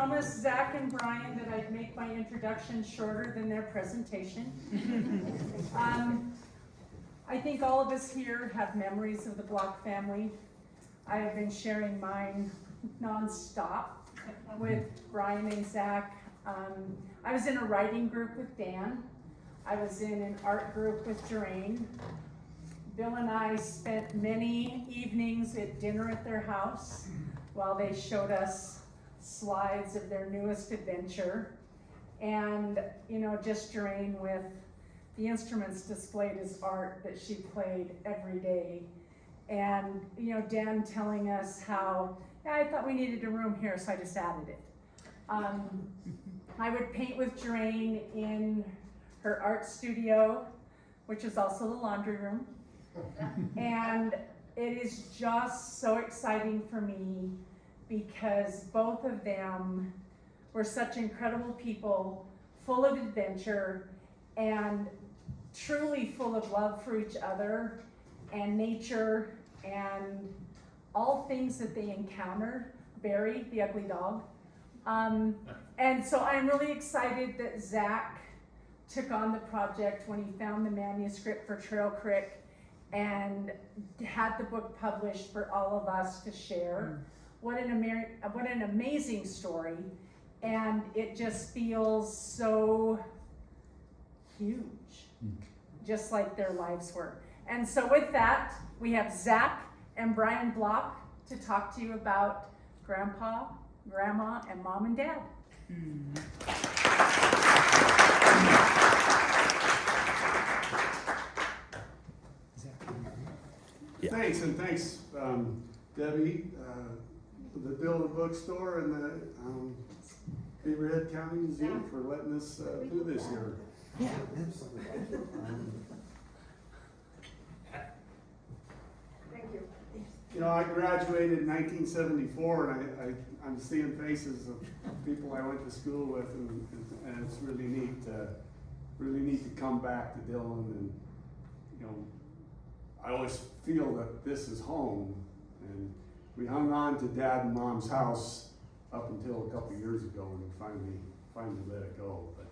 promised Zach and Bryan that I'd make my introduction shorter than their presentation. I think all of us here have memories of the Block family. I have been sharing mine nonstop with Bryan and Zach. I was in a writing group with Dan. I was in an art group with Jeraine. Bill and I spent many evenings at dinner at their house while they showed us slides of their newest adventure. And, you know, just Jeraine with the instruments displayed as art that she played every day. And, you know, Dan telling us how, yeah, I thought we needed a room here, so I just added it. I would paint with Jeraine in her art studio, which is also the laundry room. And it is just so exciting for me because both of them were such incredible people, full of adventure and truly full of love for each other and nature and all things that they encountered. Barry, the ugly dog. And so I'm really excited that Zach took on the project when he found the manuscript for Trail Creek and had the book published for all of us to share. What an amazing story. And it just feels so huge, just like their lives were. And so with that, we have Zach and Bryan Block to talk to you about Grandpa, Grandma, and Mom and Dad. Yeah. Thanks, and thanks, Debbie, the Dillon Bookstore and the Beaverhead County Museum for letting us do this here. Yeah. Thank you. You know, I graduated in 1974, and I'm seeing faces of people I went to school with, and it's really neat to come back to Dillon, and you know, I always feel that this is home, and we hung on to Dad and Mom's house up until a couple years ago when we finally let it go. But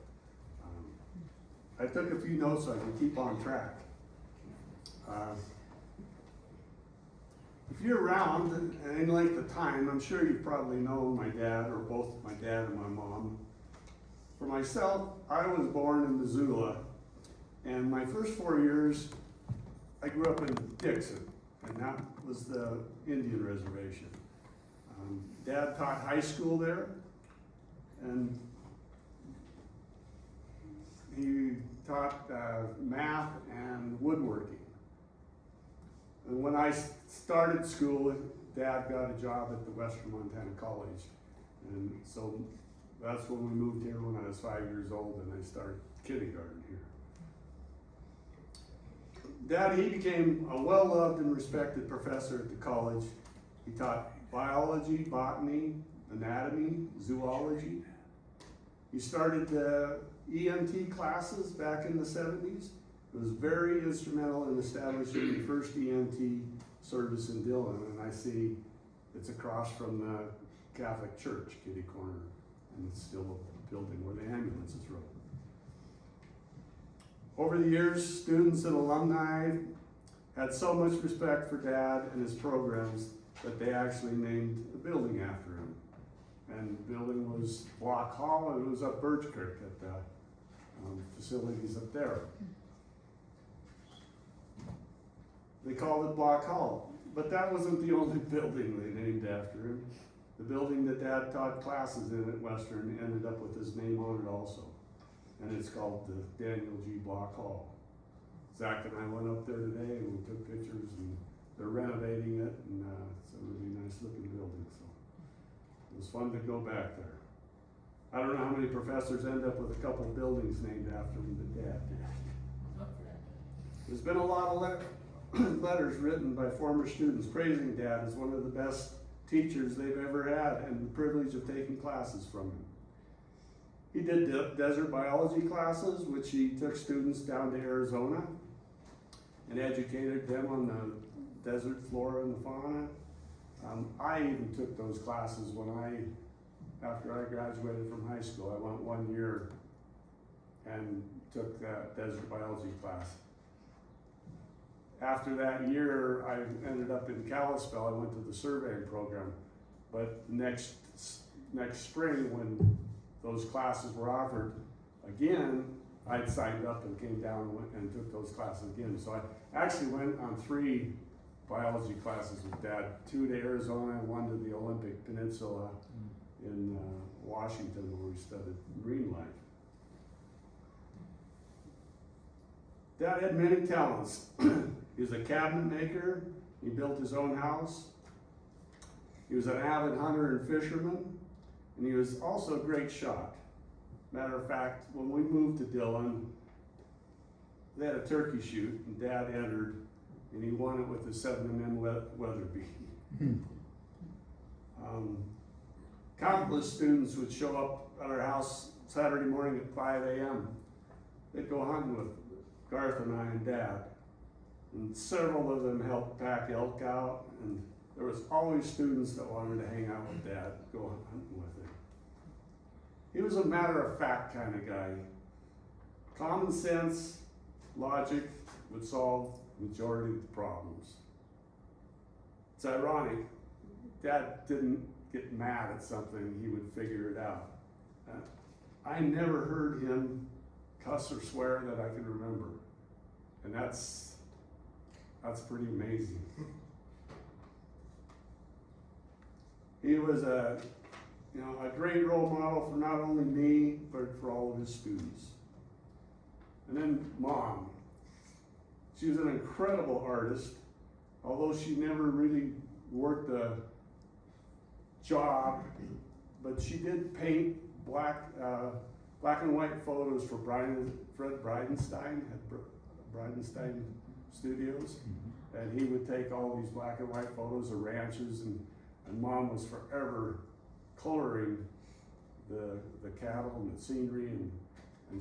I took a few notes so I can keep on track. If you're around and any length of time, I'm sure you've probably known my dad, or both my dad and my mom. For myself, I was born in Missoula, and my first 4 years, I grew up in Dixon, and that was the Indian reservation. Dad taught high school there, and he taught math and woodworking. And when I started school, Dad got a job at the Western Montana College. And so that's when we moved here when I was 5 years old, and I started kindergarten here. Dad, he became a well-loved and respected professor at the college. He taught biology, botany, anatomy, zoology. He started the EMT classes back in the 70s. It was very instrumental in establishing the first EMT service in Dillon, and I see it's across from the Catholic Church, kitty corner, and it's still a building where the ambulances rode. Over the years, students and alumni had so much respect for Dad and his programs that they actually named a building after him. And the building was Block Hall, and it was up Birch Creek at the facilities up there. They called it Block Hall, but that wasn't the only building they named after him. The building that Dad taught classes in at Western ended up with his name on it also, and it's called the Daniel G. Block Hall. Zach and I went up there today and we took pictures, and they're renovating it, and it's a really nice looking building, so it was fun to go back there. I don't know how many professors end up with a couple buildings named after them, but Dad did. There's been a lot of letters written by former students praising Dad as one of the best teachers they've ever had, and the privilege of taking classes from him. He did desert biology classes, which he took students down to Arizona and educated them on the desert flora and the fauna. I even took those classes when I after I graduated from high school. I went 1 year and took that desert biology class. After that year, I ended up in Kalispell. I went to the surveying program. But next spring, when those classes were offered again, I signed up and came down and took those classes again. So I actually went on 3 biology classes with Dad, 2 to Arizona and 1 to the Olympic Peninsula in Washington, where we studied marine life. Dad had many talents. He was a cabinet maker. He built his own house. He was an avid hunter and fisherman, and he was also a great shot. Matter of fact, when we moved to Dillon, they had a turkey shoot, and Dad entered, and he won it with a 7mm Weatherby. Countless students would show up at our house Saturday morning at 5 a.m. They'd go hunting with Garth and I and Dad, and several of them helped pack elk out, and there was always students that wanted to hang out with Dad, go hunting with him. He was a matter-of-fact kind of guy. Common sense, logic would solve the majority of the problems. It's ironic, Dad didn't get mad at something, he would figure it out. I never heard him cuss or swear that I can remember. And that's pretty amazing. He was a great role model for not only me, but for all of his students. And then Mom. She was an incredible artist, although she never really worked a job, but she did paint black and white photos for Fred Bridenstine at Bridenstine Studios. And he would take all these black and white photos of ranches, and Mom was forever coloring the cattle and the scenery, and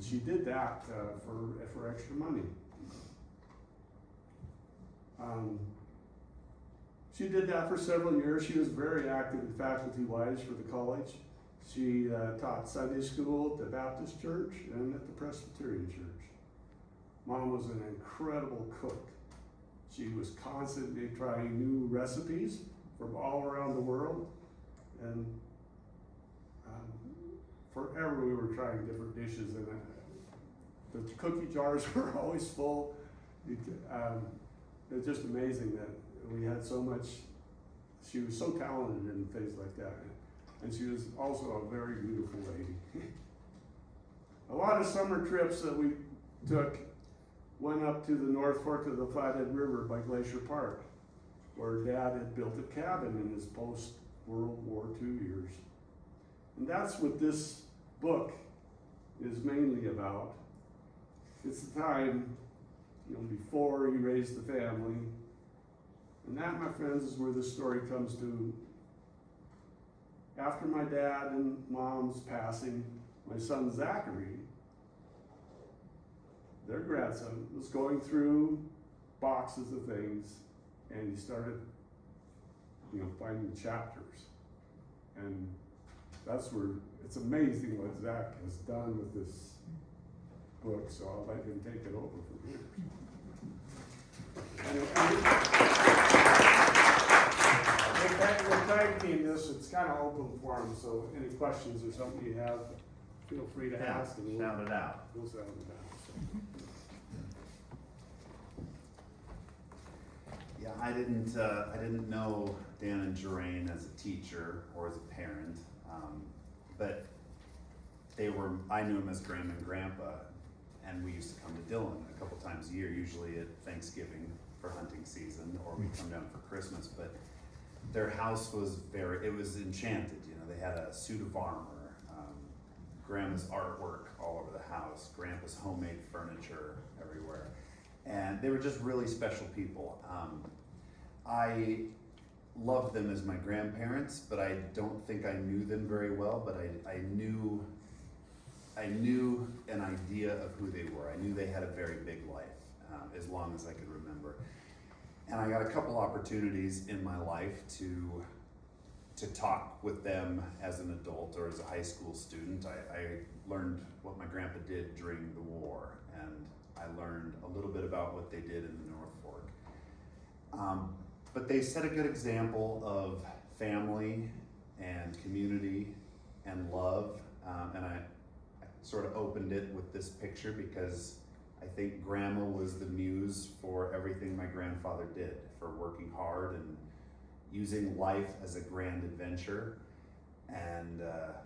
she did that for extra money. She did that for several years. She was very active in faculty-wise for the college. She taught Sunday school at the Baptist church and at the Presbyterian church. Mom was an incredible cook. She was constantly trying new recipes from all around the world, and forever we were trying different dishes, and the cookie jars were always full. It's just amazing that we had so much. She was so talented in things like that, and she was also a very beautiful lady. A lot of summer trips that we took went up to the North Fork of the Flathead River by Glacier Park, where Dad had built a cabin in his post-World War II years. And that's what this book is mainly about. It's the time, before he raised the family. And that, my friends, is where this story comes to. After my dad and Mom's passing, my son Zachary, their grandson, was going through boxes of things, and he started, finding chapters. And that's where, it's amazing what Zach has done with this book, so I'll let him take it over from here. We're tag team this, it's kind of open forum, so any questions or something you have, feel free to ask. And sound it out. We'll sound it out. Yeah, I didn't know Dan and Jeraine as a teacher or as a parent, but I knew them as Grandma and Grandpa, and we used to come to Dillon a couple times a year, usually at Thanksgiving for hunting season, or we'd come down for Christmas. But their house was it was enchanted. They had a suit of armor, Grandma's artwork all over the house, Grandpa's homemade furniture everywhere. And they were just really special people. I loved them as my grandparents, but I don't think I knew them very well, but I knew an idea of who they were. I knew they had a very big life, as long as I could remember. And I got a couple opportunities in my life to to talk with them as an adult or as a high school student. I learned what my grandpa did during the war, and I learned a little bit about what they did in the North Fork. But they set a good example of family and community and love, and I sort of opened it with this picture because I think Grandma was the muse for everything my grandfather did, for working hard and using life as a grand adventure. And a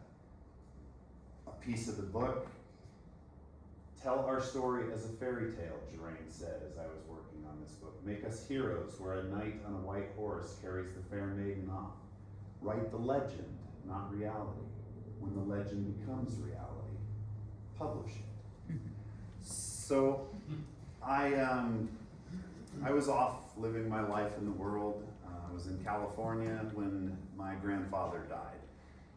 piece of the book, tell our story as a fairy tale, Geraint said as I was working on this book. Make us heroes where a knight on a white horse carries the fair maiden off. Write the legend, not reality. When the legend becomes reality, publish it. So I was off living my life in the world. I was in California when my grandfather died.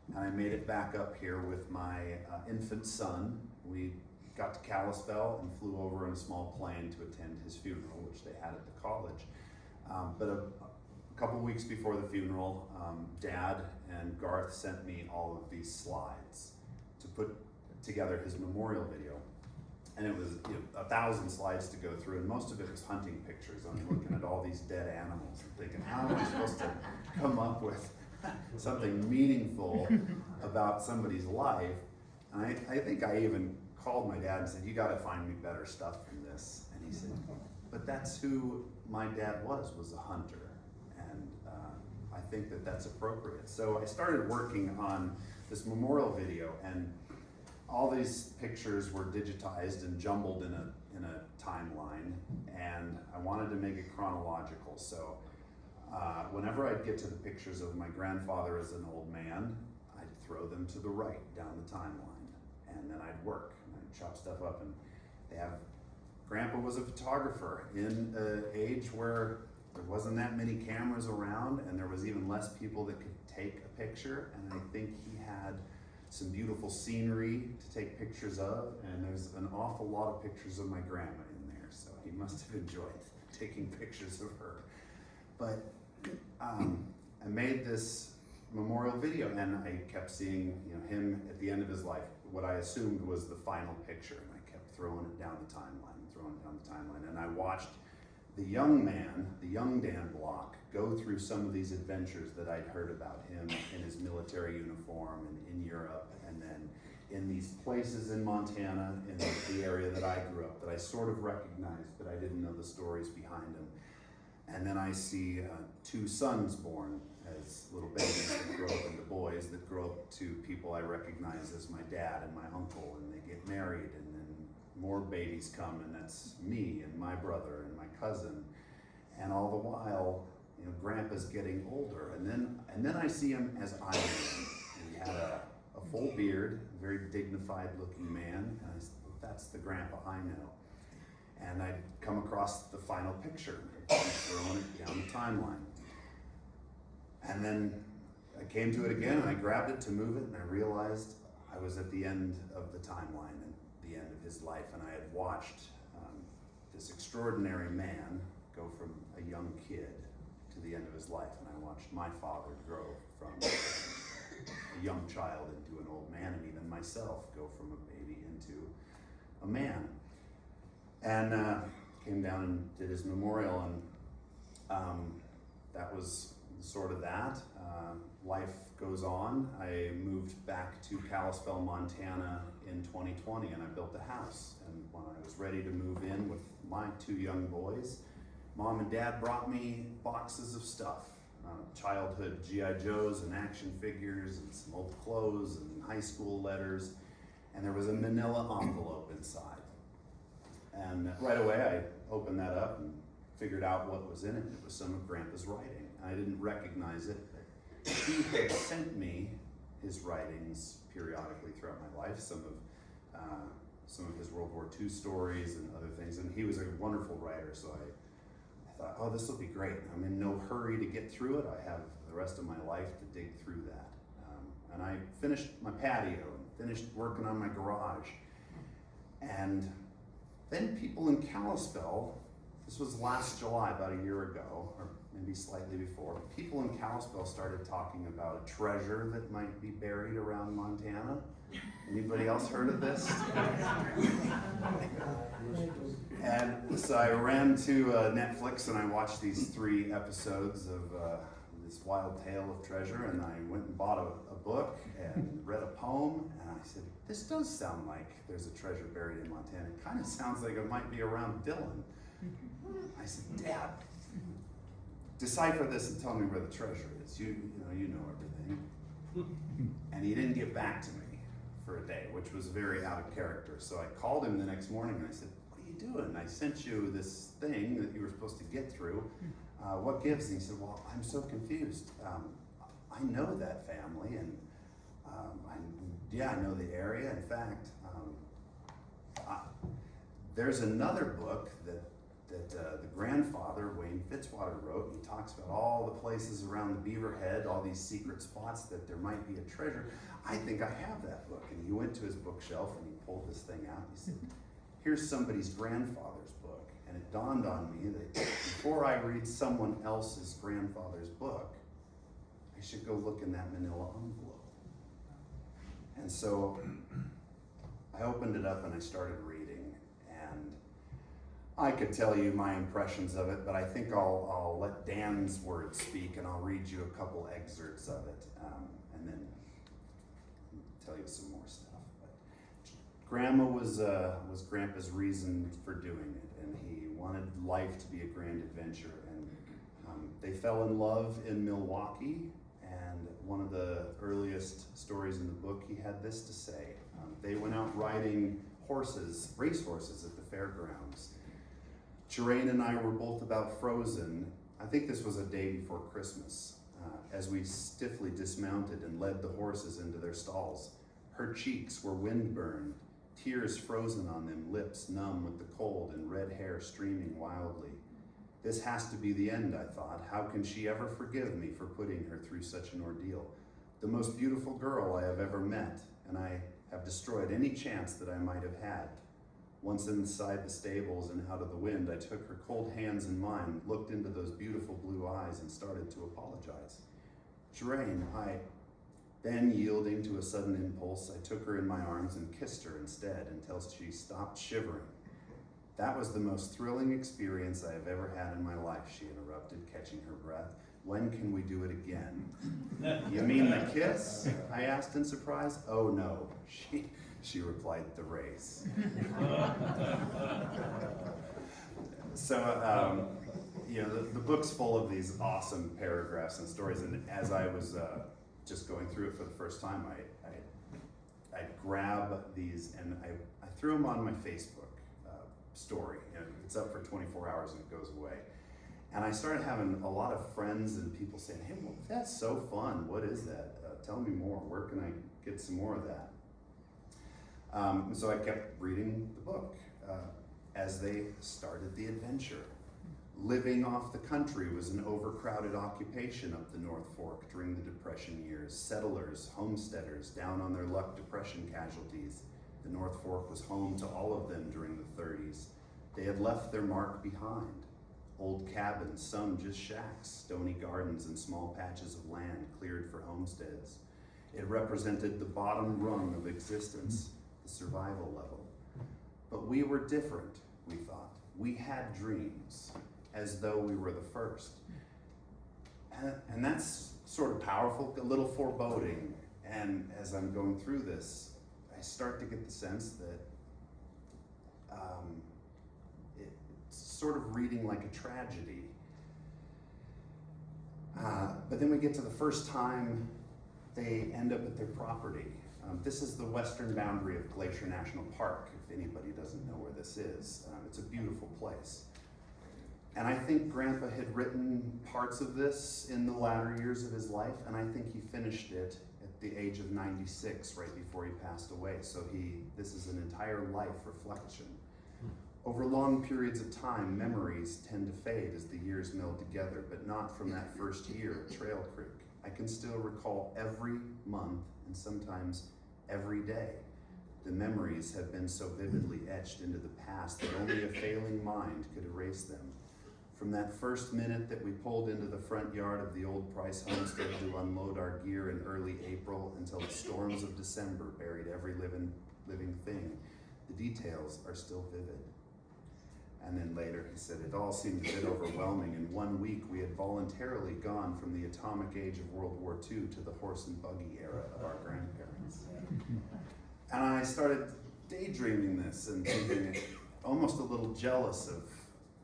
And I made it back up here with my infant son. We got to Kalispell and flew over in a small plane to attend his funeral, which they had at the college. But a couple weeks before the funeral, Dad and Garth sent me all of these slides to put together his memorial video. And it was 1,000 slides to go through, and most of it was hunting pictures. I'm looking at all these dead animals and thinking, how am I supposed to come up with something meaningful about somebody's life? And I think I even called my dad and said, you gotta find me better stuff than this. And he said, but that's who my dad was a hunter. And I think that that's appropriate. So I started working on this memorial video, and all these pictures were digitized and jumbled in a timeline, and I wanted to make it chronological. So whenever I'd get to the pictures of my grandfather as an old man, I'd throw them to the right down the timeline, and then I'd work and I'd chop stuff up. And Grandpa was a photographer in an age where there wasn't that many cameras around, and there was even less people that could take a picture. And I think he had some beautiful scenery to take pictures of, and there's an awful lot of pictures of my grandma in there, so he must have enjoyed taking pictures of her. But I made this memorial video, and I kept seeing him at the end of his life, what I assumed was the final picture, and I kept throwing it down the timeline, and I watched the young man, the young Dan Block, go through some of these adventures that I'd heard about him in his military uniform and in Europe, and then in these places in Montana, in the area that I grew up, that I sort of recognized, but I didn't know the stories behind him. And then I see 2 sons born as little babies that grow up into boys, that grow up to people I recognize as my dad and my uncle, and they get married, and then more babies come, and that's me and my brother and my cousin. And all the while, Grandpa's getting older, and then I see him as I am. And he had a full beard, a very dignified looking man, and I said, that's the Grandpa I know. And I'd come across the final picture, throwing it down the timeline. And then I came to it again, and I grabbed it to move it, and I realized I was at the end of the timeline and the end of his life, and I had watched this extraordinary man go from a young kid to the end of his life, and I watched my father grow from a young child into an old man, and even myself go from a baby into a man. And came down and did his memorial, and that was sort of that. Life goes on. I moved back to Kalispell, Montana in 2020, and I built a house. And when I was ready to move in with my 2 young boys, Mom and Dad brought me boxes of stuff. Childhood G.I. Joes and action figures and some old clothes and high school letters. And there was a manila envelope inside. And right away I opened that up and figured out what was in it. It was some of Grandpa's writing. I didn't recognize it, but he had sent me his writings periodically throughout my life, some of his World War II stories and other things. And he was a wonderful writer, so I thought, oh, this will be great. I'm in no hurry to get through it. I have the rest of my life to dig through that. And I finished my patio and finished working on my garage. And then people in Kalispell, this was last July, about a year ago, or maybe slightly before, people in Kalispell started talking about a treasure that might be buried around Montana. Anybody else heard of this? And so I ran to Netflix and I watched these 3 episodes of this wild tale of treasure, and I went and bought a book and read a poem, and I said, this does sound like there's a treasure buried in Montana. It kind of sounds like it might be around Dillon. I said, Dad, decipher this and tell me where the treasure is. You know everything. And he didn't get back to me for a day, which was very out of character. So I called him the next morning and I said, what are you doing? I sent you this thing that you were supposed to get through. What gives? And he said, well, I'm so confused. I know that family, and I know the area. In fact, there's another book that the grandfather, Wayne Fitzwater, wrote. He talks about all the places around the Beaverhead, all these secret spots that there might be a treasure. I think I have that book. And he went to his bookshelf and he pulled this thing out. He said, here's somebody's grandfather's book. And it dawned on me that before I read someone else's grandfather's book, I should go look in that manila envelope. And so I opened it up and I started reading, and I could tell you my impressions of it, but I think I'll let Dan's words speak, and I'll read you a couple excerpts of it, and then tell you some more stuff. But Grandma was Grandpa's reason for doing it, and he wanted life to be a grand adventure. And they fell in love in Milwaukee, and one of the earliest stories in the book, he had this to say. They went out riding racehorses at the fairgrounds. Jeraine and I were both about frozen. I think this was a day before Christmas, as we stiffly dismounted and led the horses into their stalls. Her cheeks were wind-burned, tears frozen on them, lips numb with the cold and red hair streaming wildly. This has to be the end, I thought. How can she ever forgive me for putting her through such an ordeal? The most beautiful girl I have ever met, and I have destroyed any chance that I might have had. Once inside the stables and out of the wind, I took her cold hands in mine, looked into those beautiful blue eyes, and started to apologize. Jeraine, then yielding to a sudden impulse, I took her in my arms and kissed her instead until she stopped shivering. That was the most thrilling experience I have ever had in my life, she interrupted, catching her breath. When can we do it again? You mean the kiss? I asked in surprise. Oh no, she replied, the race. So, the book's full of these awesome paragraphs and stories, and as I was just going through it for the first time, I grab these and I threw them on my Facebook story. It's up for 24 hours and it goes away. And I started having a lot of friends and people saying, hey, well, that's so fun. What is that? Tell me more. Where can I get some more of that? So I kept reading the book as they started the adventure. Living off the country was an overcrowded occupation up the North Fork during the Depression years. Settlers, homesteaders, down on their luck Depression casualties. The North Fork was home to all of them during the 30s. They had left their mark behind. Old cabins, some just shacks, stony gardens, and small patches of land cleared for homesteads. It represented the bottom rung of existence, the survival level. But we were different, we thought. We had dreams, as though we were the first. And that's sort of powerful, a little foreboding. And as I'm going through this, I start to get the sense that it's sort of reading like a tragedy. But then we get to the first time they end up at their property. This is the western boundary of Glacier National Park, if anybody doesn't know where this is. It's a beautiful place. And I think Grandpa had written parts of this in the latter years of his life, and I think he finished it at the age of 96, right before he passed away. So this is an entire life reflection. Over long periods of time, memories tend to fade as the years meld together, but not from that first year at Trail Creek. I can still recall every month and sometimes every day. The memories have been so vividly etched into the past that only a failing mind could erase them. From that first minute that we pulled into the front yard of the old Price homestead to unload our gear in early April until the storms of December buried every living thing, the details are still vivid. And then later he said, it all seemed a bit overwhelming. In 1 week, we had voluntarily gone from the atomic age of World War II to the horse and buggy era of our grandparents. And I started daydreaming this and thinking almost a little jealous of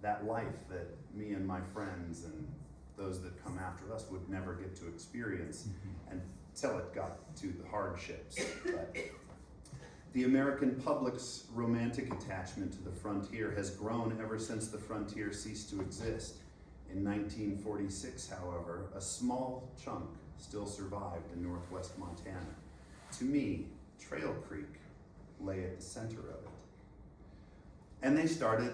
that life that me and my friends and those that come after us would never get to experience until it got to the hardships. But the American public's romantic attachment to the frontier has grown ever since the frontier ceased to exist. In 1946, however, a small chunk still survived in northwest Montana. To me, Trail Creek lay at the center of it. And they started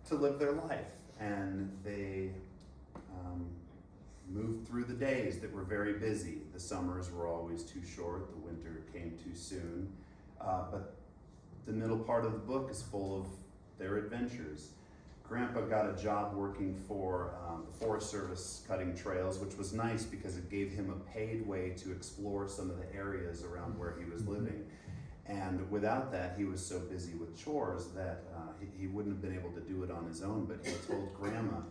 to live their life, and they moved through the days that were very busy. The summers were always too short, the winter came too soon. But the middle part of the book is full of their adventures. Grandpa got a job working for the Forest Service cutting trails, which was nice because it gave him a paid way to explore some of the areas around where he was living. And without that, he was so busy with chores that he wouldn't have been able to do it on his own. But he told Grandma,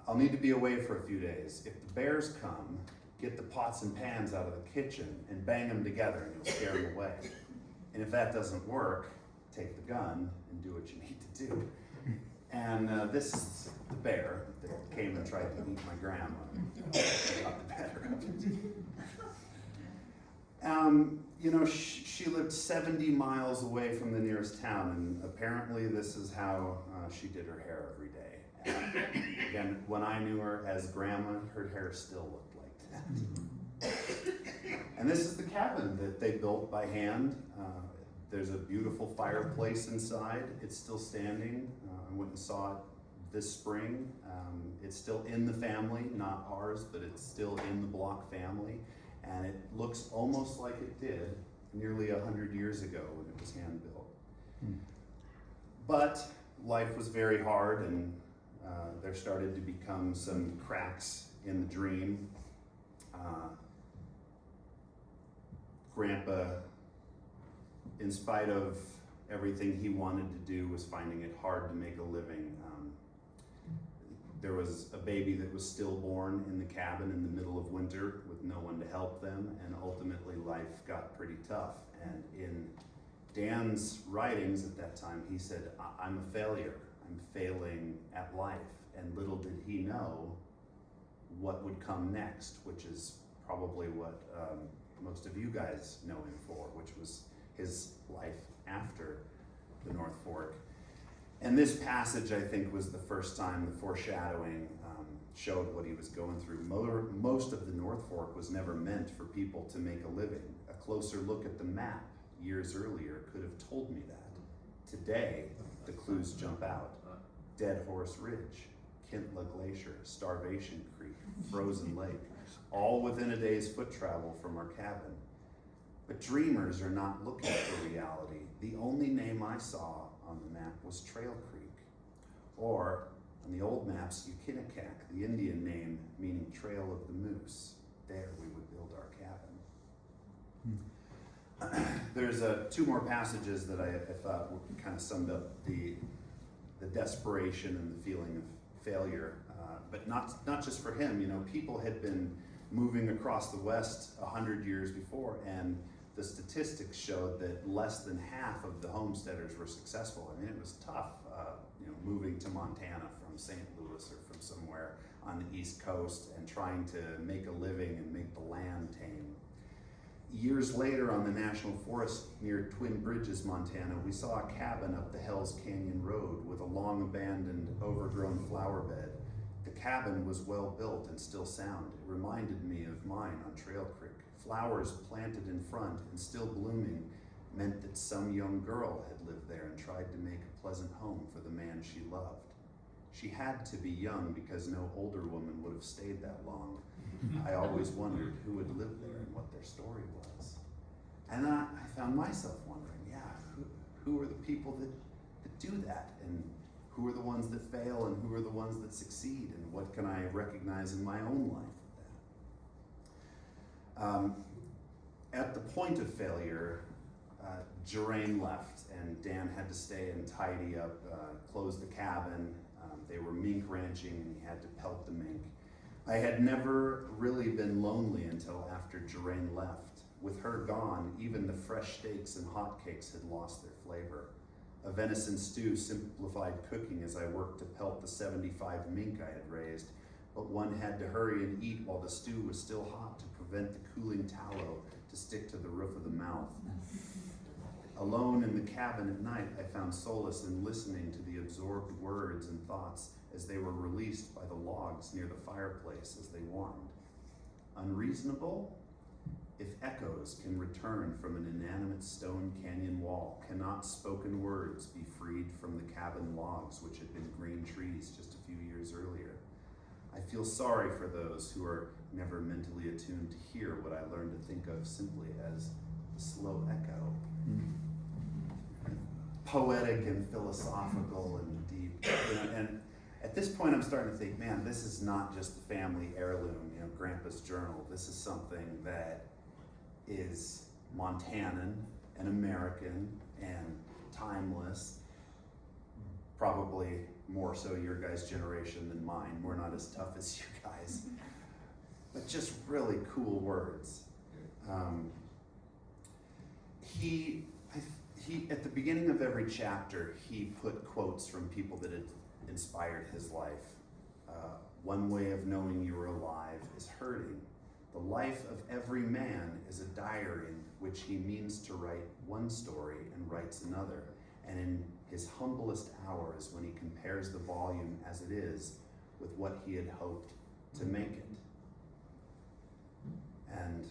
I'll need to be away for a few days. If the bears come, get the pots and pans out of the kitchen and bang them together and you'll scare them away. And if that doesn't work, take the gun and do what you need to do. And this is the bear that came and tried to eat my grandma. Got the better of it. You know, she lived 70 miles away from the nearest town, and apparently this is how she did her hair every day. Again, when I knew her as Grandma, her hair still looked like that. And this is the cabin that they built by hand. There's a beautiful fireplace inside. It's still standing. I went and saw it this spring. It's still in the family, not ours, but it's still in the Block family. And it looks almost like it did nearly 100 years ago when it was hand built. But life was very hard, and there started to become some cracks in the dream. Grandpa, in spite of everything he wanted to do, was finding it hard to make a living. There was a baby that was stillborn in the cabin in the middle of winter with no one to help them, and ultimately life got pretty tough. And in Dan's writings at that time, he said, I'm a failure. I'm failing at life. And little did he know what would come next, which is probably what most of you guys know him for, which was his life after the North Fork. And this passage, I think, was the first time the foreshadowing showed what he was going through. Most of the North Fork was never meant for people to make a living. A closer look at the map years earlier could have told me that. Today, the clues jump out. Dead Horse Ridge, Kintla Glacier, Starvation Creek, Frozen Lake, all within a day's foot travel from our cabin. But dreamers are not looking for reality. The only name I saw on the map was Trail Creek, or on the old maps, Ukinakak, the Indian name meaning Trail of the Moose. There we would build our cabin. There's two more passages that I thought kind of summed up the desperation and the feeling of failure, but not just for him. You know, people had been moving across the West 100 years before, and the statistics showed that less than half of the homesteaders were successful. I mean, it was tough, moving to Montana from St. Louis or from somewhere on the East Coast and trying to make a living and make the land tame. Years later, on the National Forest near Twin Bridges, Montana, we saw a cabin up the Hells Canyon Road with a long abandoned, overgrown flower bed. The cabin was well built and still sound. It reminded me of mine on Trail Creek. Flowers planted in front and still blooming meant that some young girl had lived there and tried to make a pleasant home for the man she loved. She had to be young because no older woman would have stayed that long. I always wondered who had lived there and what their story was. And I found myself wondering, who are the people that do that? And Who are the ones that fail and who are the ones that succeed? And what can I recognize in my own life with that? At the point of failure, Jerain left and Dan had to stay and tidy up, close the cabin. They were mink ranching and he had to pelt the mink. I had never really been lonely until after Jerain left. With her gone, even the fresh steaks and hotcakes had lost their flavor. A venison stew simplified cooking as I worked to pelt the 75 mink I had raised, but one had to hurry and eat while the stew was still hot to prevent the cooling tallow to stick to the roof of the mouth. Alone in the cabin at night, I found solace in listening to the absorbed words and thoughts as they were released by the logs near the fireplace as they warmed. Unreasonable? If echoes can return from an inanimate stone canyon wall, cannot spoken words be freed from the cabin logs which had been green trees just a few years earlier? I feel sorry for those who are never mentally attuned to hear what I learned to think of simply as the slow echo. Poetic and philosophical and deep. And at this point I'm starting to think, man, this is not just the family heirloom, Grandpa's journal. This is something that is Montanan and American and timeless. Probably more so your guys' generation than mine. We're not as tough as you guys. But just really cool words. He at the beginning of every chapter, he put quotes from people that had inspired his life. One way of knowing you are alive is hurting. The life of every man is a diary in which he means to write one story and writes another. And in his humblest hours, when he compares the volume as it is with what he had hoped to make it. And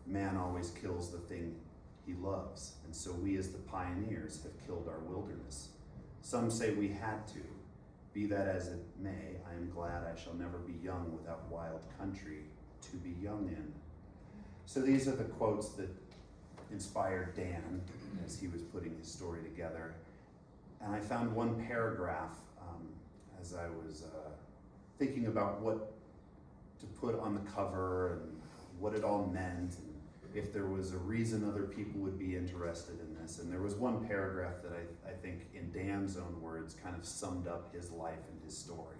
man always kills the thing he loves, and so we as the pioneers have killed our wilderness. Some say we had to. Be that as it may, I am glad I shall never be young without wild country to be young in. So these are the quotes that inspired Dan as he was putting his story together. And I found one paragraph as I was thinking about what to put on the cover and what it all meant, and if there was a reason other people would be interested in this. And there was one paragraph that I think, in Dan's own words, kind of summed up his life and his story.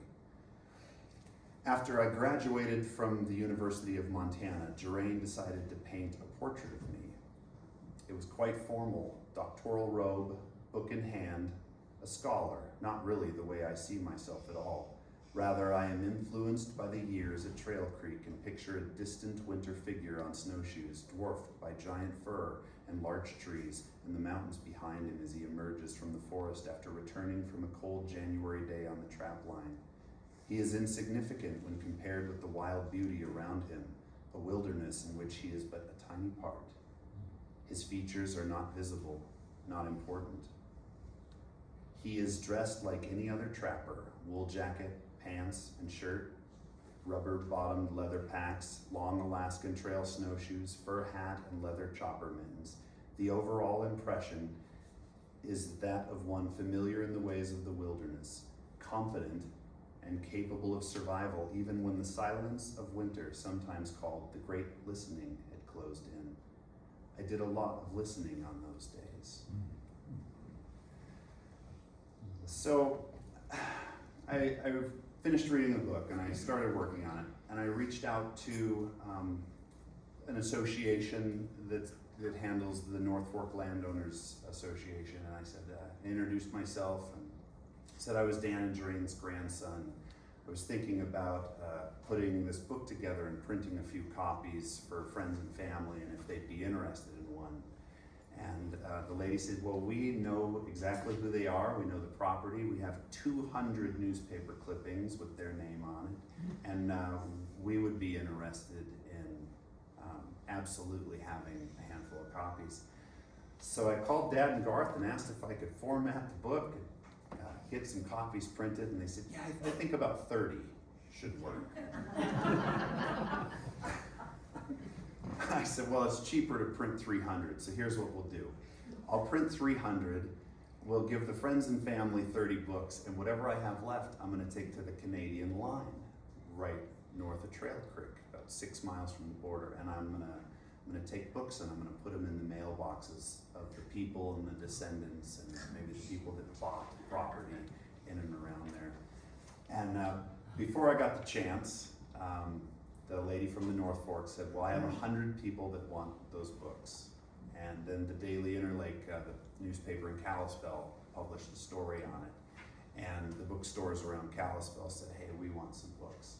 After I graduated from the University of Montana, Jerain decided to paint a portrait of me. It was quite formal, doctoral robe, book in hand, a scholar, not really the way I see myself at all. Rather, I am influenced by the years at Trail Creek and picture a distant winter figure on snowshoes, dwarfed by giant fir and larch trees and the mountains behind him as he emerges from the forest after returning from a cold January day on the trap line. He is insignificant when compared with the wild beauty around him, a wilderness in which he is but a tiny part. His features are not visible, not important. He is dressed like any other trapper, wool jacket, pants and shirt, rubber-bottomed leather packs, long Alaskan Trail snowshoes, fur hat, and leather chopper mittens. The overall impression is that of one familiar in the ways of the wilderness, confident and capable of survival even when the silence of winter, sometimes called the great listening, had closed in. I did a lot of listening on those days. So I finished reading the book and I started working on it, and I reached out to an association that handles the North Fork Landowners Association, and I said, introduced myself and said I was Dan and Jerain's grandson. I was thinking about putting this book together and printing a few copies for friends and family, and if they'd be interested in one. And the lady said, well, we know exactly who they are. We know the property. We have 200 newspaper clippings with their name on it. And we would be interested in absolutely having a handful of copies. So I called Dad and Garth and asked if I could format the book, get some copies printed. And they said, yeah, I think about 30 should work. I said, well, it's cheaper to print 300, so here's what we'll do. I'll print 300, we'll give the friends and family 30 books, and whatever I have left, I'm gonna take to the Canadian line, right north of Trail Creek, about 6 miles from the border, and I'm gonna take books and I'm gonna put them in the mailboxes of the people and the descendants and maybe the people that bought the property in and around there. And before I got the chance, the lady from the North Fork said, well, I have 100 people that want those books. And then the Daily Interlake, the newspaper in Kalispell, published a story on it. And the bookstores around Kalispell said, hey, we want some books.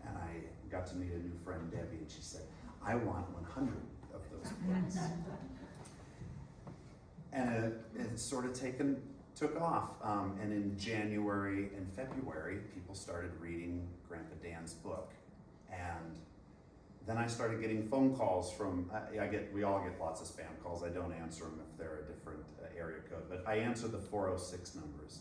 And I got to meet a new friend, Debbie, and she said, I want 100 of those books. And it sort of took off. And in January and February, people started reading Grandpa Dan's book. And then I started getting phone calls from, we all get lots of spam calls. I don't answer them if they're a different area code, but I answer the 406 numbers.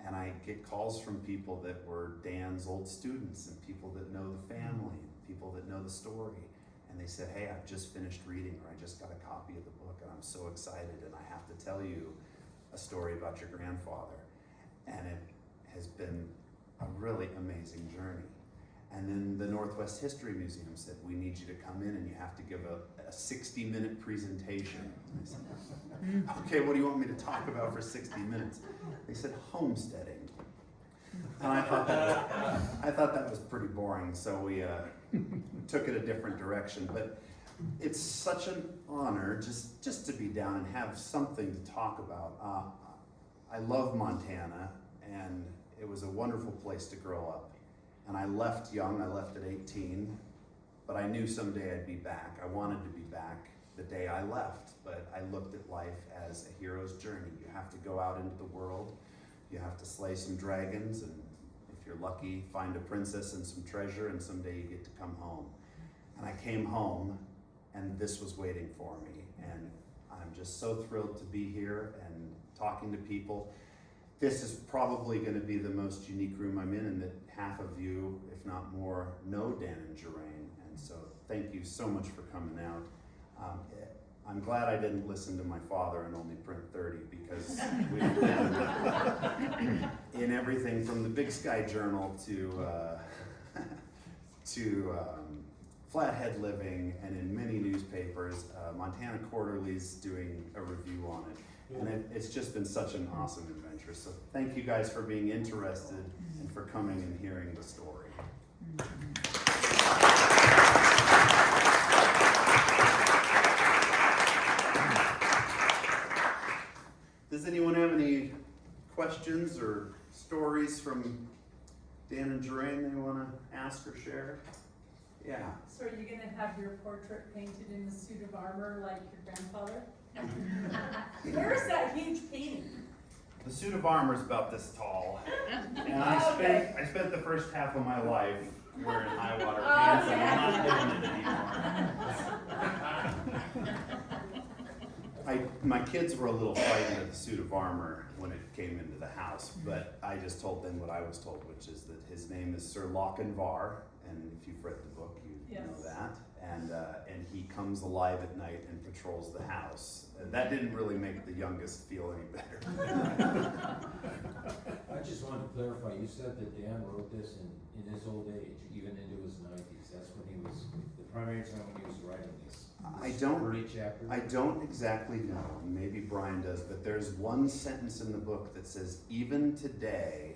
And I get calls from people that were Dan's old students and people that know the family, people that know the story. And they said, hey, I've just finished reading, or I just got a copy of the book and I'm so excited and I have to tell you a story about your grandfather. And it has been a really amazing journey. And then the Northwest History Museum said, we need you to come in and you have to give a 60-minute presentation. And I said, okay, what do you want me to talk about for 60 minutes? They said, homesteading. And I thought that was pretty boring, so we took it a different direction. But it's such an honor just to be down and have something to talk about. I love Montana, and it was a wonderful place to grow up. And I left young, I left at 18, but I knew someday I'd be back. I wanted to be back the day I left, but I looked at life as a hero's journey. You have to go out into the world, you have to slay some dragons, and if you're lucky, find a princess and some treasure, and someday you get to come home. And I came home, and this was waiting for me, and I'm just so thrilled to be here and talking to people. This is probably going to be the most unique room I'm in that half of you, if not more, know Dan and Jeraine. And so thank you so much for coming out. I'm glad I didn't listen to my father and only print 30, because we've been in everything from the Big Sky Journal to Flathead Living, and in many newspapers. Montana Quarterly's doing a review on it. And it's just been such an awesome adventure. So thank you guys for being interested and for coming and hearing the story. Does anyone have any questions or stories from Dan and Jeraine they want to ask or share? Yeah. So are you gonna have your portrait painted in a suit of armor like your grandfather? Where is that huge painting? The suit of armor is about this tall, and I spent the first half of my life wearing high water pants, and I'm not doing it anymore. My kids were a little frightened of the suit of armor when it came into the house, but I just told them what I was told, which is that his name is Sir Lochinvar, and if you've read the book, you know that. And he comes alive at night and patrols the house. And that didn't really make the youngest feel any better. I just wanted to clarify, you said that Dan wrote this in his old age, even into his 90s. That's when he was, the primary time when he was writing this. I don't exactly know, maybe Bryan does, but there's one sentence in the book that says, even today,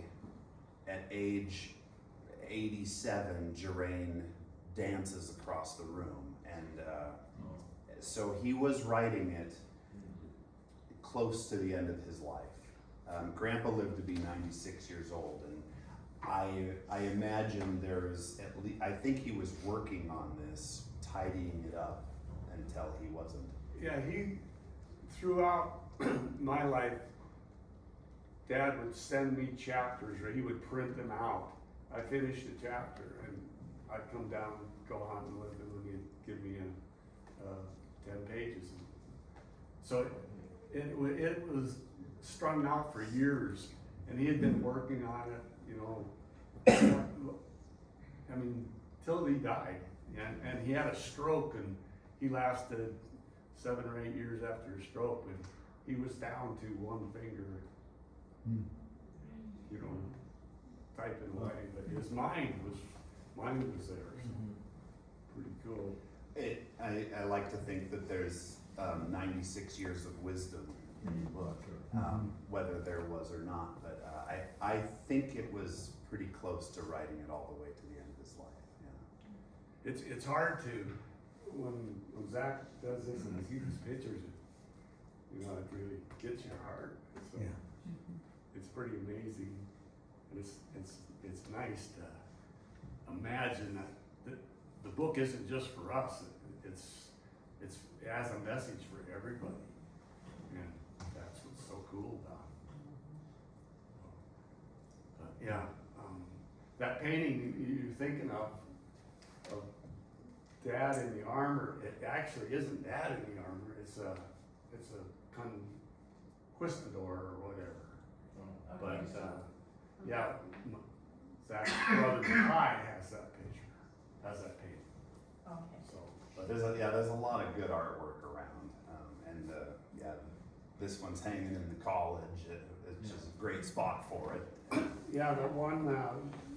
at age 87, Jeraine dances across the room. And so he was writing it close to the end of his life. Grandpa lived to be 96 years old, and I imagine there's at least, I think he was working on this, tidying it up until he wasn't. Yeah, throughout my life, Dad would send me chapters, or he would print them out. I finished a chapter, and I'd come down, go on and with him, and he'd give me 10 pages. So it was strung out for years, and he had been working on it, I mean, till he died. And he had a stroke, and he lasted 7 or 8 years after his stroke, and he was down to one finger, you know, typing away, but his mind was there, so pretty cool. I like to think that there's 96 years of wisdom in the book, whether there was or not, but I think it was pretty close to writing it all the way to the end of his life, yeah. It's hard to, when Zach does this and I see these pictures, you know, it really gets your heart, so. It's pretty amazing, and it's nice to imagine that the book isn't just for us, it has a message for everybody, and that's what's so cool about it. But yeah, that painting you're thinking of Dad in the armor, it actually isn't Dad in the armor, it's a conquistador or whatever. But, yeah, Zach's brother Bryan has that painting. Okay. So, But there's a lot of good artwork around, and this one's hanging in the college, it's just a great spot for it. yeah, the one,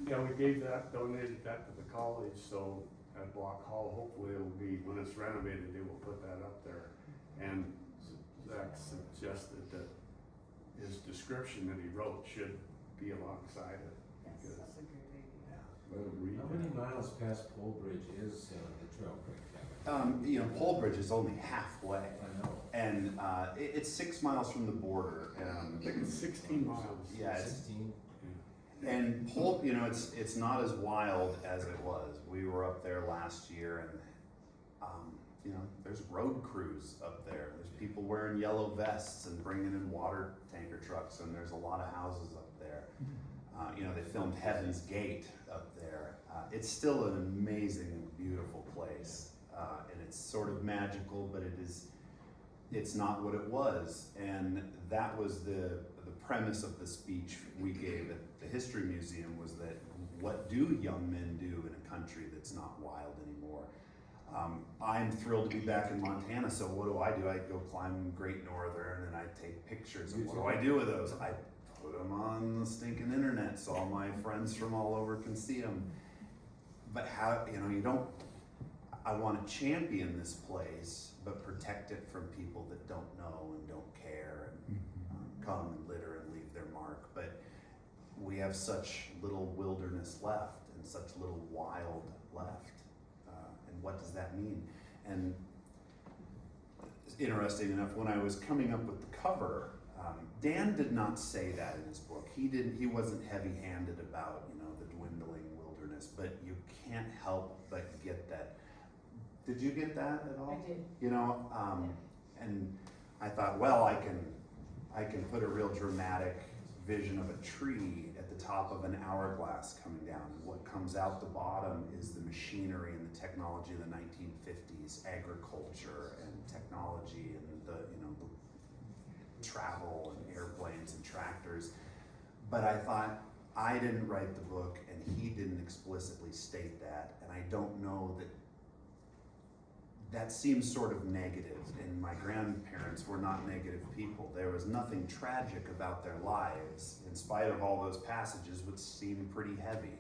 we donated that to the college, so at Block Hall, hopefully it'll be, when it's renovated, they will put that up there. And Zach suggested that his description that he wrote should be alongside it. Yes, that's a great idea. Let him read How that. many miles past Pole Bridge is the Trail Creek cabin? Polebridge is only halfway, I know. and it's 6 miles from the border. I think it's 16 miles. Yeah, it's- 16? And it's not as wild as it was. We were up there last year, and there's road crews up there. There's people wearing yellow vests and bringing in water tanker trucks, and there's a lot of houses up there. They filmed Heaven's Gate up there. It's still an amazing, beautiful place, and it's sort of magical, but it's not what it was. And that was the premise of the speech we gave at the History Museum, was that what do young men do in a country that's not wild anymore? I'm thrilled to be back in Montana, so what do? I go climb Great Northern and I take pictures. And what do I do with those? I put them on the stinking internet so all my friends from all over can see them. But how, I want to champion this place, but protect it from people that don't know and don't care and come and litter and leave their mark. But we have such little wilderness left and such little wild left. And what does that mean? And it's interesting enough, when I was coming up with the cover, Dan did not say that in his book. He wasn't heavy-handed about, the dwindling wilderness, but you can't help but get that. Did you get that at all? I did. And I thought, well, I can put a real dramatic vision of a tree at the top of an hourglass coming down. And what comes out the bottom is the machinery and the technology of the 1950s, agriculture and technology and the travel and airplanes and tractors. But I thought, I didn't write the book and he didn't explicitly state that, and I don't know that seems sort of negative, and my grandparents were not negative people. There was nothing tragic about their lives, in spite of all those passages, which seemed pretty heavy.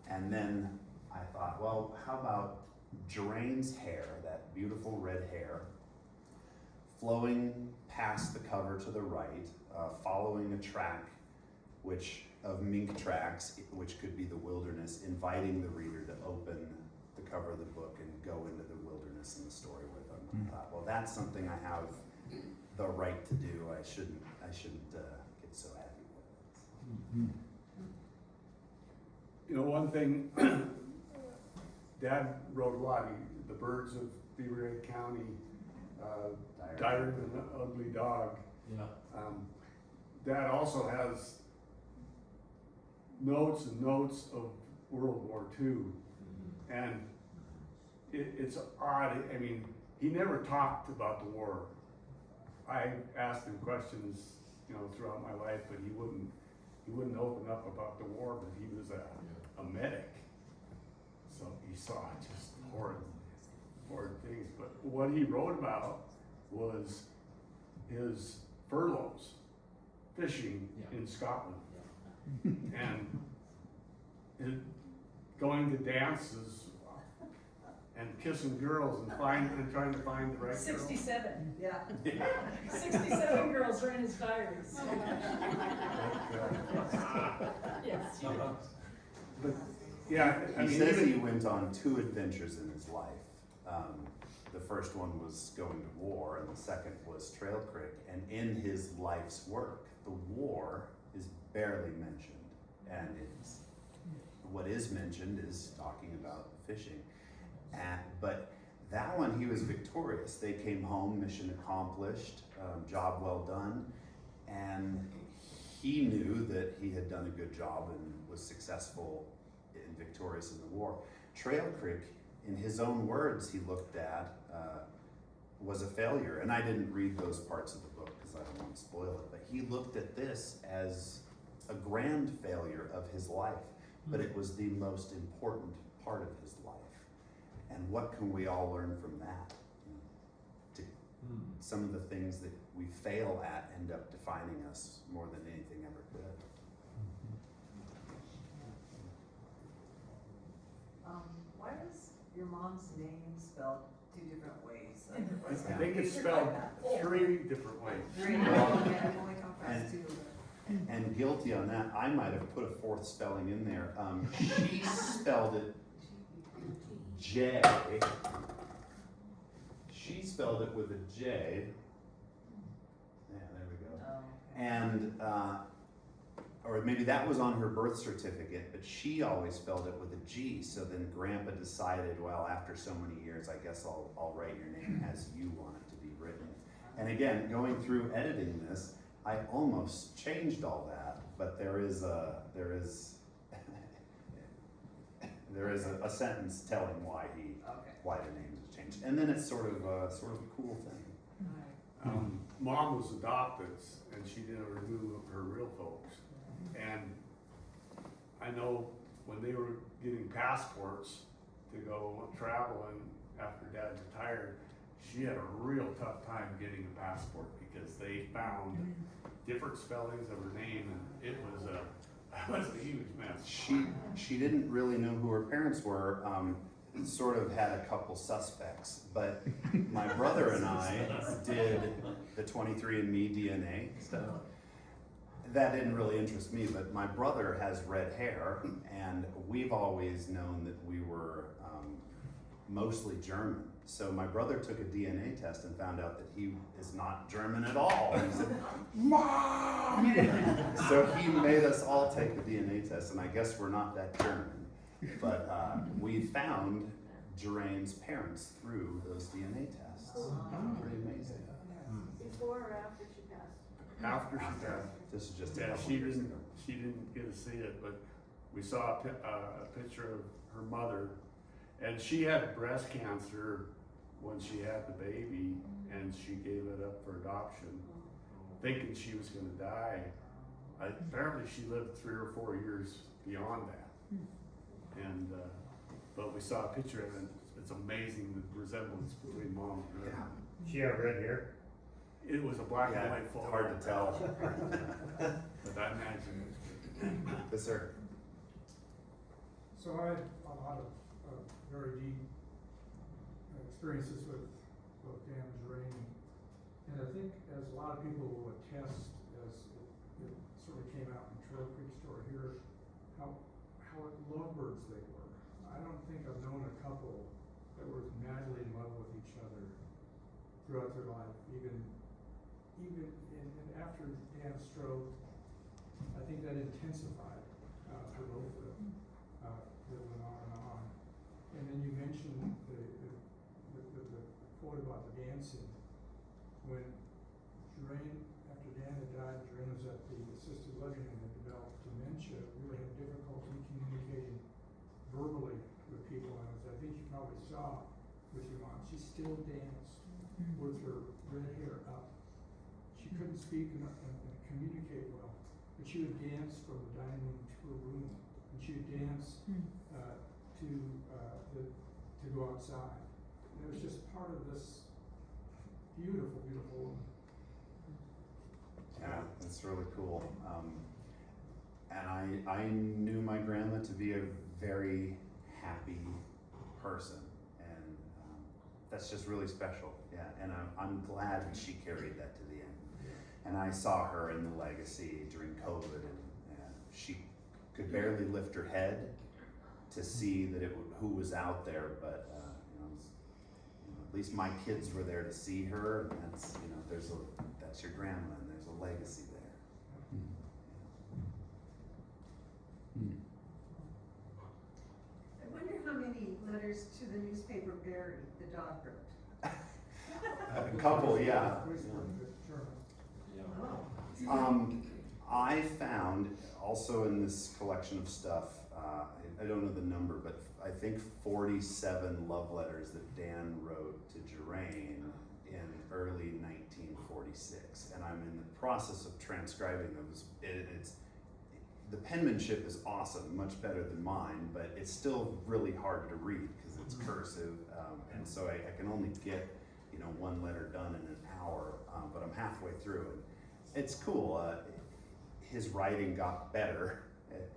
And then I thought, well, how about Geraint's hair, that beautiful red hair, flowing past the cover to the right, following a track of mink tracks, which could be the wilderness, inviting the reader to open the cover of the book and go into the wilderness and the story with them. I thought, well, that's something I have the right to do. I shouldn't get so happy with it. One thing, Dad wrote a lot, The Birds of Beaver Lake County, Diary of an Ugly Dog. Yeah. Dad also has notes and notes of World War II. And it's odd, he never talked about the war. I asked him questions, throughout my life, but he wouldn't open up about the war, but he was a medic. So he saw just horrid things. But what he wrote about was his furloughs fishing Yeah. in Scotland. Yeah. And going to dances and kissing girls and trying to find the right girl. 67. Yeah. 67 girls are in his diaries. Yes. But, yeah, I He mean, says he even, went on 2 adventures in his life. The first one was going to war, and the second was Trail Creek. And in his life's work, the war is barely mentioned, and it's what is mentioned is talking about fishing. But that one, he was victorious. They came home, mission accomplished, job well done, and he knew that he had done a good job and was successful and victorious in the war. Trail Creek, in his own words, he looked at was a failure. And I didn't read those parts of the book because I don't want to spoil it, but he looked at this as a grand failure of his life, but it was the most important part of his life. And what can we all learn from that? Some of the things that we fail at end up defining us more than anything ever could. Why is your mom's name spelled 2 different ways? I think it's spelled 3 different ways. Three, yeah, I've only come across 2. And guilty on that, I might have put a 4th spelling in there. She spelled it J. She spelled it with a J. Yeah, there we go. Oh, okay. And, or maybe that was on her birth certificate, but she always spelled it with a G. So then Grandpa decided, well, after so many years, I guess I'll write your name as you want it to be written. And again, going through editing this, I almost changed all that, but there is a sentence telling why the names have changed. And then it's sort of a cool thing. Mom was adopted, and she never knew her real folks. And I know when they were getting passports to go traveling after Dad retired, she had a real tough time getting a passport because they found different spellings of her name, and it was a huge mess. She didn't really know who her parents were. Sort of had a couple suspects, but my brother and I did the 23andMe DNA stuff. That didn't really interest me, but my brother has red hair, and we've always known that we were mostly German. So my brother took a DNA test and found out that he is not German at all. And he said, "Mom!" So he made us all take the DNA test, and I guess we're not that German. But we found Jerane's parents through those DNA tests. Pretty amazing. Before or after she passed? After she passed. This is just a Yeah, couple years ago. she didn't get to see it, but we saw a picture of her mother, and she had breast cancer when she had the baby, and she gave it up for adoption, thinking she was gonna die. Apparently she lived 3 or 4 years beyond that. And, but we saw a picture of it, and it's amazing the resemblance between mom and her. Yeah. She had red hair. It was a black and Yeah, white photo. hard to tell. But I imagine it was good. Yes, sir. So I had a lot of very deep experiences with both Dan and Jermaine, and I think as a lot of people will attest, as it sort of came out in the Trail Creek story here, how lovebirds they were. I don't think I've known a couple that were madly in love with each other throughout their life, even and after Dan's stroke. I think that intensified for both of them. That went on and on. And then you mentioned the quote about the dancing. When Jermaine, after Dan had died, Jermaine was at the assisted living and had developed dementia, really had difficulty communicating verbally with people. And as I think you probably saw with your mom, she still danced with her red hair up. She couldn't speak and communicate well, but she would dance from the dining room to her room, and she would dance to go outside. And it was just part of this beautiful, beautiful woman. It's really cool. And I knew my grandma to be a very happy person, and that's just really special. Yeah, and I'm glad that she carried that to the end. And I saw her in the legacy during COVID, and she could barely lift her head to see that who was out there, but at least my kids were there to see her, and that's that's your grandma, and there's a legacy there. I wonder how many letters to the newspaper Barry the dog wrote. A couple, yeah. Yeah. Oh. I found also in this collection of stuff, I don't know the number, but I think 47 love letters that Dan wrote to Geraint in early 1946, and I'm in the process of transcribing those. The penmanship is awesome, much better than mine, but it's still really hard to read because it's cursive, and so I can only get one letter done in an hour, but I'm halfway through it. It's cool. His writing got better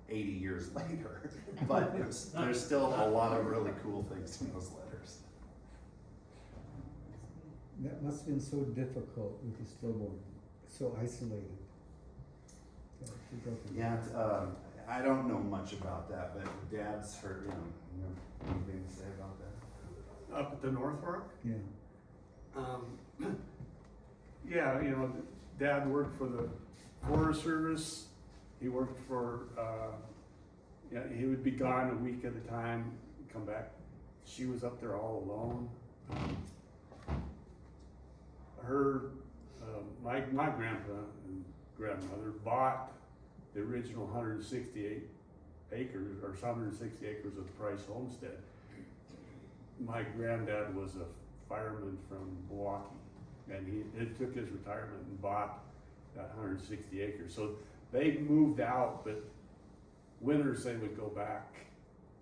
80 years later, but there's still a lot of really cool things in those letters. That must have been so difficult with the stillborn, so isolated. Yeah, I don't know much about that, but Dad's heard, anything to say about that? Up at the North Fork? Yeah. Yeah, Dad worked for the Forest Service. He worked for, he would be gone a week at a time, come back. She was up there all alone. My grandpa and grandmother bought the original 168 acres, or 160 acres of the Price Homestead. My granddad was a fireman from Milwaukee, and he took his retirement and bought that 160 acres. So they moved out, but winters they would go back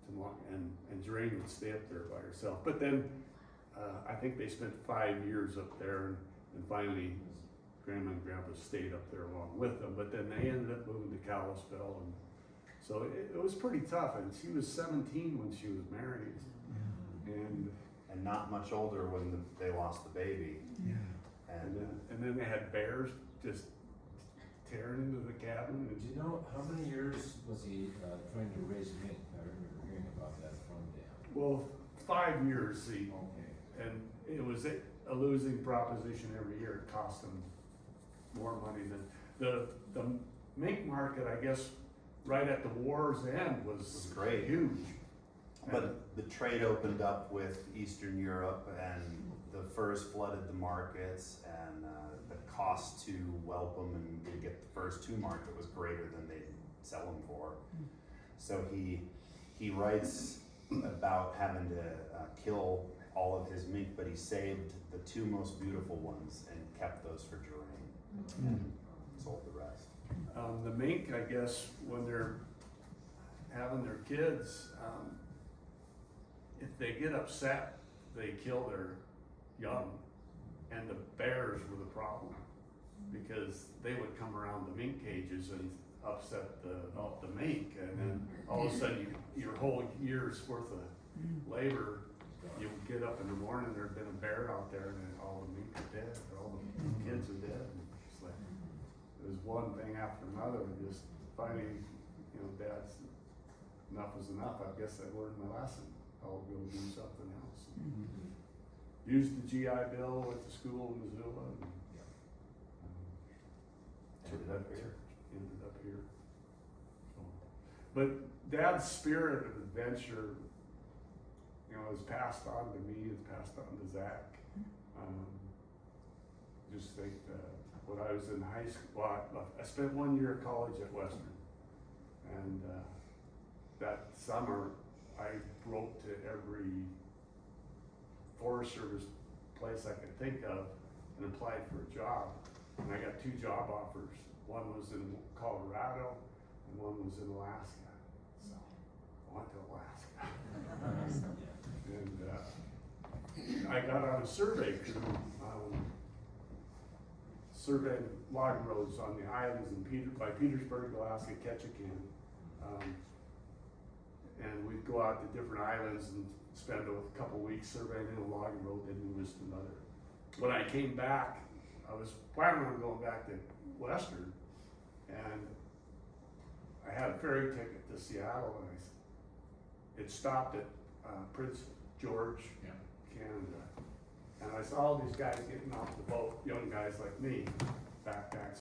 to Milwaukee, and Geraint would stay up there by herself. But then I think they spent 5 years up there, and finally Grandma and Grandpa stayed up there along with them. But then they ended up moving to Kalispell, and so it was pretty tough. And she was 17 when she was married, And not much older when they lost the baby. Yeah. and then they had bears just tearing into the cabin. Do you know how many years was he trying to raise mink? I remember hearing about that from Dan. Well, 5 years, see, Okay. and it was a losing proposition every year. It cost them more money than the mink market. I guess right at the war's end was great. huge. But the trade opened up with Eastern Europe, and the furs flooded the markets, and the cost to whelp them and to get the furs to market was greater than they'd sell them for. So he writes about having to kill all of his mink, but he saved the 2 most beautiful ones and kept those for Geraint, and sold the rest. The mink, I guess, when they're having their kids, if they get upset, they kill their young, and the bears were the problem because they would come around the mink cages and upset the mink, and then all of a sudden your whole year's worth of labor, you would get up in the morning, there'd been a bear out there, and then all the mink are dead, or all the kids are dead. And it's like, it was one thing after another, and just finally, Dad's enough was enough. I guess I learned my lesson. I'll go do something else. Used the GI Bill with the school in Missoula, and Ended up here. So, but Dad's spirit of adventure, is passed on to me, is passed on to Zach. Just think when I was in high school, I spent 1 year of college at Western, and that summer I wrote to every Forest Service place I could think of and applied for a job. And I got 2 job offers. One was in Colorado and one was in Alaska. So I went to Alaska. And I got on a survey crew surveying logging roads on the islands in by Petersburg, Alaska, Ketchikan. And we'd go out to different islands and spend a couple weeks surveying a logging road, then move us to another. When I came back, I was planning on going back to Western, and I had a ferry ticket to Seattle, and it stopped at Prince George, Yeah. Canada. And I saw all these guys getting off the boat, young guys like me, backpacks